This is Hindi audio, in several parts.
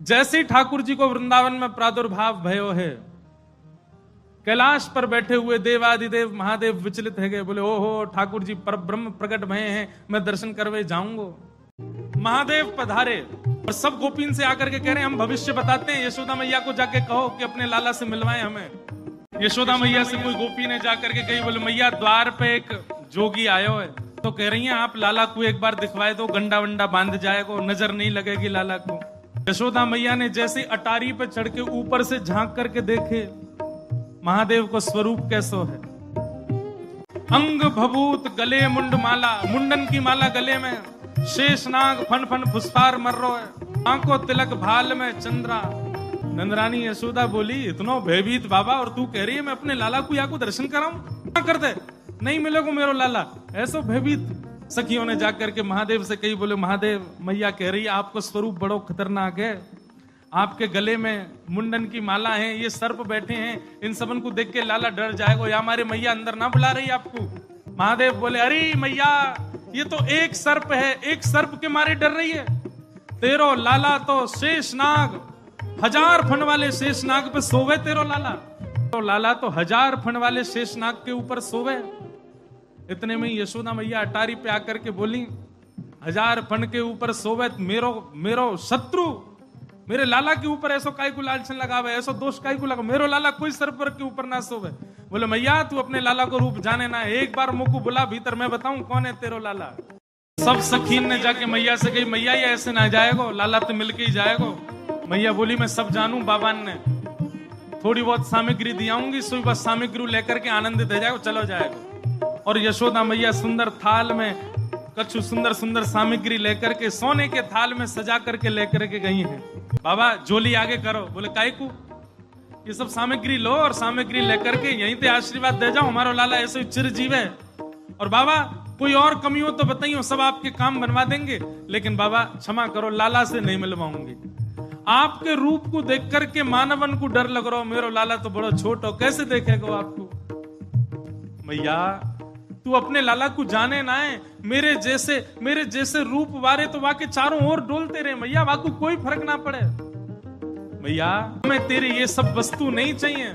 जैसे ही ठाकुर जी को वृंदावन में प्रादुर्भाव भयो है, कैलाश पर बैठे हुए देवादिदेव महादेव विचलित है गए, बोले ओहो ठाकुर जी पर ब्रह्म प्रकट भये हैं, मैं दर्शन करवे जाऊंगा। महादेव पधारे और सब गोपीन से आकर के कह रहे हैं हम भविष्य बताते हैं, यशोदा मैया को जाके कहो कि अपने लाला से मिलवाएं हमें। यशोदा मैया से कोई गोपी ने जाकर के कही, बोले मैया द्वार पे एक जोगी आयो है, तो कह रही हैं आप लाला को एक बार दिखवाए दो, गंडा वंडा बांध जाएगा, नजर नहीं लगेगी लाला को। यशोदा मैया ने जैसे अटारी पे चढ़ के ऊपर से झांक करके देखे महादेव को स्वरूप कैसो है, अंग भभूत गले मुंड माला, मुंडन की माला गले में, शेषनाग फन फन फुसफार मर रो है, आंखों तिलक भाल में चंद्रा। नंदरानी यशोदा बोली इतनो भयभीत बाबा, और तू कह रही है मैं अपने लाला को या को दर्शन कराऊं, क्या कर दे नहीं मिलेगा मेरो लाला, ऐसो भयभीत। सखियों ने जाकर के महादेव से कही, बोले महादेव मैया कह रही है आपको स्वरूप बड़ो खतरनाक है, आपके गले में मुंडन की माला है, ये सर्प बैठे हैं, इन सबन को देख के लाला डर जाएगा, या हमारे मैया अंदर ना बुला रही आपको। महादेव बोले अरे मैया ये तो एक सर्प है, एक सर्प के मारे डर रही है, तेरो लाला तो शेषनाग, 1000 फन वाले शेषनाग पे सोवे तेरो लाला, तो लाला तो 1000 फन वाले शेषनाग के ऊपर सोवे। इतने में यशोदा मैया अटारी पे आकर के बोली 1000 फन के ऊपर सोवे मेरो शत्रु, मेरे लाला के ऊपर ऐसो काय को लालचन लगावे, ऐसो दोष काय को लगा, मेरो लाला कोई सर्प के ऊपर ना सोवे। बोले मैया तू अपने लाला को रूप जाने ना, एक बार मुझको बुला भीतर, मैं बताऊं कौन है तेरो लाला। सब सखीन ने जाके मैया से कही मैया ये ऐसे ना जाएगो, लाला तो मिलके ही जाएगो। मैया बोली मैं सब जानू, बाबान ने थोड़ी बहुत सामग्री दियाऊंगी, सुई बस सामग्री लेकर के आनंदित हो जाएगो, चलो जाएगो। और यशोदा मैया सुंदर थाल में कछु सुंदर सुंदर सामग्री लेकर के सोने के थाल में सजा करके लेकर के गई हैं। बाबा झोली आगे करो, बोले काय को, ये सब सामग्री लो और सामग्री लेकर के यहीं पे आशीर्वाद दे जाओ, हमारा लाला ऐसे चिरजीव है। और बाबा कोई और कमी हो तो बताइए, सब आपके काम बनवा देंगे, लेकिन बाबा क्षमा करो लाला से नहीं मिलवाऊंगी। आपके रूप को देख करके मानवन को डर लग रहा हो, मेरो लाला तो बड़ा छोट हो, कैसे देखेगा आपको। मैया तू अपने लाला को जाने ना है, मेरे जैसे रूप वारे तो वाके चारों ओर डोलते रहे मैया, वाको कोई फर्क ना पड़े। मैया हमें तेरी ये सब वस्तु नहीं चाहिए,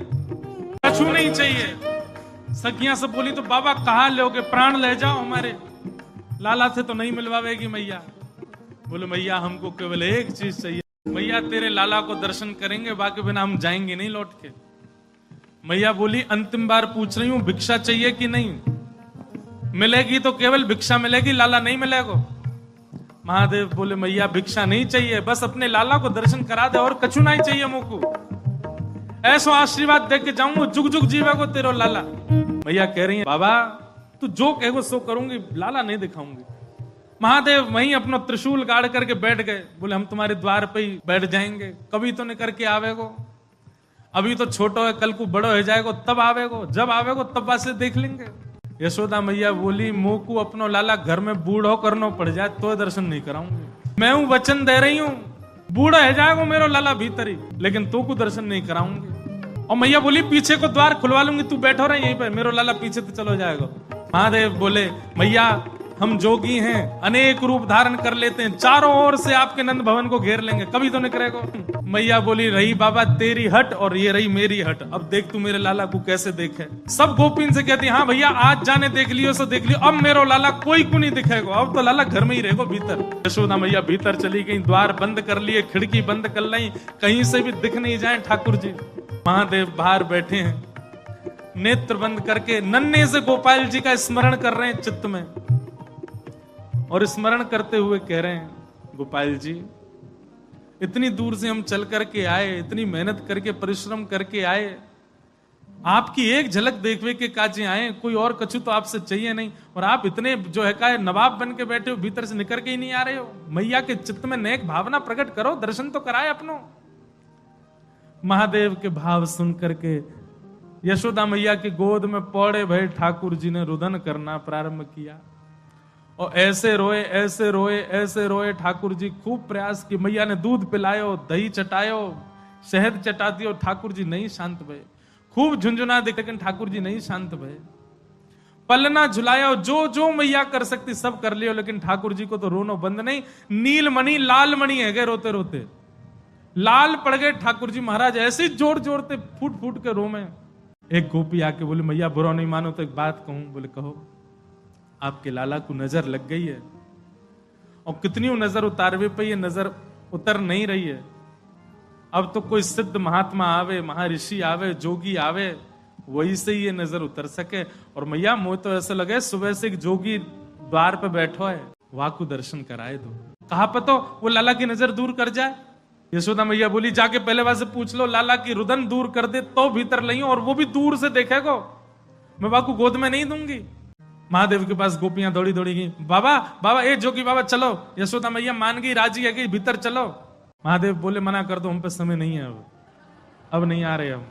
कछु नहीं चाहिए। सखियां सब बोली तो बाबा कहा लोगे, प्राण ले जाओ हमारे, लाला से तो नहीं मिलवावेगी मैया। बोले मैया हमको केवल एक चीज चाहिए, मैया तेरे लाला को दर्शन करेंगे, बाकी बिना हम जाएंगे नहीं लौट के। मैया बोली अंतिम बार पूछ रही हूं भिक्षा चाहिए कि नहीं, मिलेगी तो केवल भिक्षा मिलेगी, लाला नहीं मिलेगा। महादेव बोले मैया भिक्षा नहीं चाहिए, बस अपने लाला को दर्शन करा दे और कछु नहीं चाहिए मुझको, ऐसा आशीर्वाद दे के जाऊंगा, जुग जुग जीवेगो तेरो लाला। मैया कह रही है बाबा तू जो कहेगो सो करूंगी, लाला नहीं दिखाऊंगी। महादेव वहीं अपना त्रिशूल गाड़ करके बैठ गए, बोले हम तुम्हारे द्वार पे ही बैठ जाएंगे, कभी तो नहीं करके आवेगो, अभी तो छोटो है, कल को बड़ो हो जाएगो तब आवेगो, जब आवेगो तब वासे देख लेंगे। यशोदा मैया बोली मुंह को अपनो लाला घर में बूढ़ो करना पड़ जाए तो दर्शन नहीं कराऊंगी, मैं हूं वचन दे रही हूं, बूढ़ा है जाएगा मेरो लाला भीतर ही, लेकिन तो को दर्शन नहीं कराऊंगी। और मैया बोली पीछे को द्वार खुलवा लूंगी, तू बैठो रहे यहीं पे, मेरो लाला पीछे तो चलो जाएगा। महादेव बोले मैया हम जोगी हैं, अनेक रूप धारण कर लेते हैं, चारों ओर से आपके नंद भवन को घेर लेंगे, कभी तो नहीं करेगा। मैया बोली रही बाबा तेरी हट और ये रही मेरी हट, अब देख तू मेरे लाला को कैसे देखे। सब गोपीन से कहती हाँ भैया आज जाने देख लियो सो देख लियो, अब मेरो लाला कोई को नहीं दिखेगा, अब तो लाला घर में ही रहेगा भीतर। यशोदा मैया भीतर चली गई, द्वार बंद कर लिए, खिड़की बंद कर ली, कहीं से भी दिख नहीं जाए ठाकुर जी। महादेव बाहर बैठे हैं, नेत्र बंद करके नन्हे से गोपाल जी का स्मरण कर रहे हैं चित्त में, और स्मरण करते हुए कह रहे हैं गोपाल जी इतनी दूर से हम चल करके आए, इतनी मेहनत करके परिश्रम करके आए, आपकी एक झलक देखने के काजे आए, कोई और कछु तो आपसे चाहिए नहीं, और आप इतने जो है का नवाब बन के बैठे हो, भीतर से निकल के ही नहीं आ रहे हो। मैया के चित्त में नेक भावना प्रकट करो, दर्शन तो कराए अपनो। महादेव के भाव सुन करके यशोदा मैया की गोद में पौड़े भय ठाकुर जी ने रुदन करना प्रारंभ किया, और ऐसे रोए ऐसे रोए ऐसे रोए। ठाकुर जी खूब प्रयास की, मैया ने दूध पिलायो, दही चटायो, शहद चटा दियो, ठाकुर जी नहीं शांत भये। खूब झुंझुना दे, लेकिन ठाकुर जी नहीं शांत भये। पलना झुलायो, जो जो मैया कर सकती सब कर लियो, लेकिन ठाकुर जी को तो रोनो बंद नहीं। नीलमणि लालमणि है गए रोते रोते, लाल पड़ गए ठाकुर जी महाराज, ऐसे जोर जोरते फूट फूट के रो में। एक गोपी आके बोले मैया बुरा नहीं मानो तो एक बात कहूं। बोले कहो। आपके लाला को नजर लग गई है, और कितनी नजर उतारवे पे ये नजर उतर नहीं रही है। अब तो कोई सिद्ध महात्मा आवे, महर्षि आवे, जोगी आवे, वही से ये नजर उतर सके। और मैया मुझे तो ऐसा लगे सुबह से एक जोगी द्वार पे बैठो है, वहां को दर्शन कराए दो। कहा पतो वो लाला की नजर दूर कर जाए। यशोदा मैया बोली जाके पहले वहां से पूछ लो, लाला की रुदन दूर कर दे तो भीतर लइयो, और वो भी दूर से देखेगो, मैं बाकू गोद में नहीं दूंगी। महादेव के पास गोपियां दौड़ी दौड़ी गई, बाबा बाबा ए जोगी बाबा चलो। यशोदा मैया मान गई, राजी है कि भीतर चलो। महादेव बोले मना कर दो, हम पे समय नहीं है, अब नहीं आ रहे हम,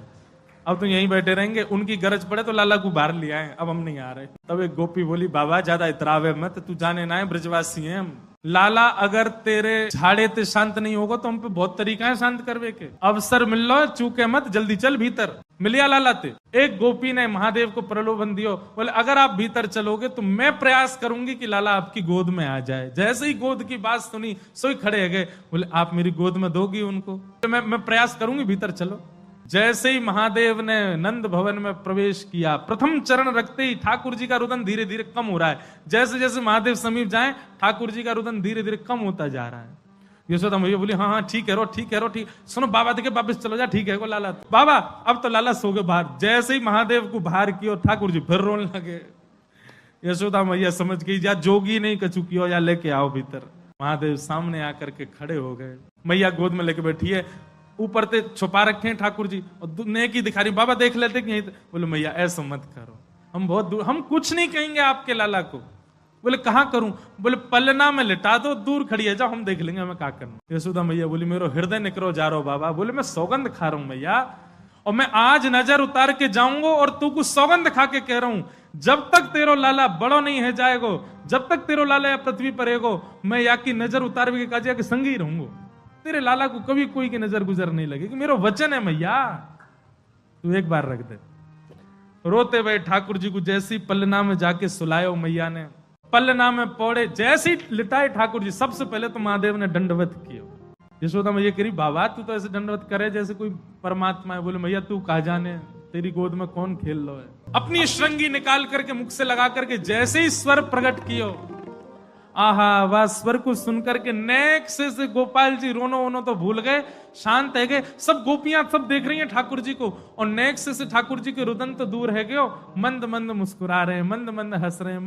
अब तो यहीं बैठे रहेंगे, उनकी गरज पड़े तो लाला को बाहर ले आए, अब हम नहीं आ रहे। तब एक गोपी बोली बाबा ज्यादा इतरावे मत, तू जाने ना है ब्रजवासी हैं हम। लाला अगर तेरे झाड़े ते शांत नहीं होगा तो हम पे बहुत तरीका है शांत करवे के। अवसर मिल लो, चूके मत, जल्दी चल भीतर। मिलिया लाला ते। एक गोपी ने महादेव को प्रलोभन दियो, बोले अगर आप भीतर चलोगे तो मैं प्रयास करूंगी कि लाला आपकी गोद में आ जाए। जैसे ही गोद की बात सुनी सोई खड़े गए, बोले आप मेरी गोद में दोगी उनको? मैं प्रयास करूंगी, भीतर चलो। जैसे ही महादेव ने नंद भवन में प्रवेश किया, प्रथम चरण रखते ही ठाकुर जी का रुदन धीरे धीरे कम हो रहा है। जैसे जैसे महादेव समीप जाए, ठाकुर जी का रुदन धीरे धीरे कम होता जा रहा है। यशोदा मैया बोली हाँ हाँ ठीक है रो, ठीक है रो, ठीक। सुनो बाबा देखे वापिस चलो जा, ठीक है को लाला। बाबा अब तो लाला सो गए बाहर। जैसे ही महादेव को बाहर किया, ठाकुर जी फिर रोने लगे। यशोदा मैया समझ गई या जोगी नहीं कछु किया, या लेके आओ भीतर। महादेव सामने आकर के खड़े हो गए, मैया गोद में लेके बैठी है, ऊपर ते छुपा रखे हैं ठाकुर जी, और नेकी दिखा रही। बाबा देख लेते कि बोले मैया ऐसा मत करो, हम बहुत दूर, हम कुछ नहीं कहेंगे आपके लाला को। बोले कहां करूं? बोले पलना में लिटा दो, दूर खड़ी है, जाओ हम देख लेंगे हमें क्या करना। यशोदा मैया बोली मेरो हृदय निकरो जा रहा बाबा। बोले मैं सौगंध खा रहा हूं मैया, और मैं आज नजर उतार के जाऊंगा, और तू कुछ सौगंध खा के कह रहा हूं, जब तक तेरो लाला बड़ो नहीं है जाएगो, जब तक तेरो लाला या पृथ्वी पर रहेगो, मैं या की नजर उतार के काजिया के संग ही रहूंगा। तेरे लाला को कभी कोई की नजर गुजर नहीं लगेगी, मेरा वचन है मैया, तू एक बार रख दे। रोते हुए ठाकुर जी को जैसी पलना में जाके सुलायो मैया ने, पलना में पौड़े जैसी लिटाए ठाकुर जी। सबसे पहले तो महादेव ने दंडवत किया। यशोदा मैया कह रही बाबा तू तो ऐसे दंडवत करे जैसे कोई परमात्मा है। बोले मैया तू कहा जाने, तेरी गोद में कौन खेल लो है। अपनी श्रृंगी निकाल करके मुख से लगा करके जैसे ही स्वर प्रकट कियो, आहा वह स्वर को सुनकर के नेक से गोपाल जी रोनो वोनो तो भूल गए, शांत है गए। सब गोपियां सब देख रही हैं ठाकुर जी को, और नेक से ठाकुर जी के रुदन तो दूर है गयो, मंद मंद मुस्कुरा रहे हैं, मंद मंद हंस रहे हैं।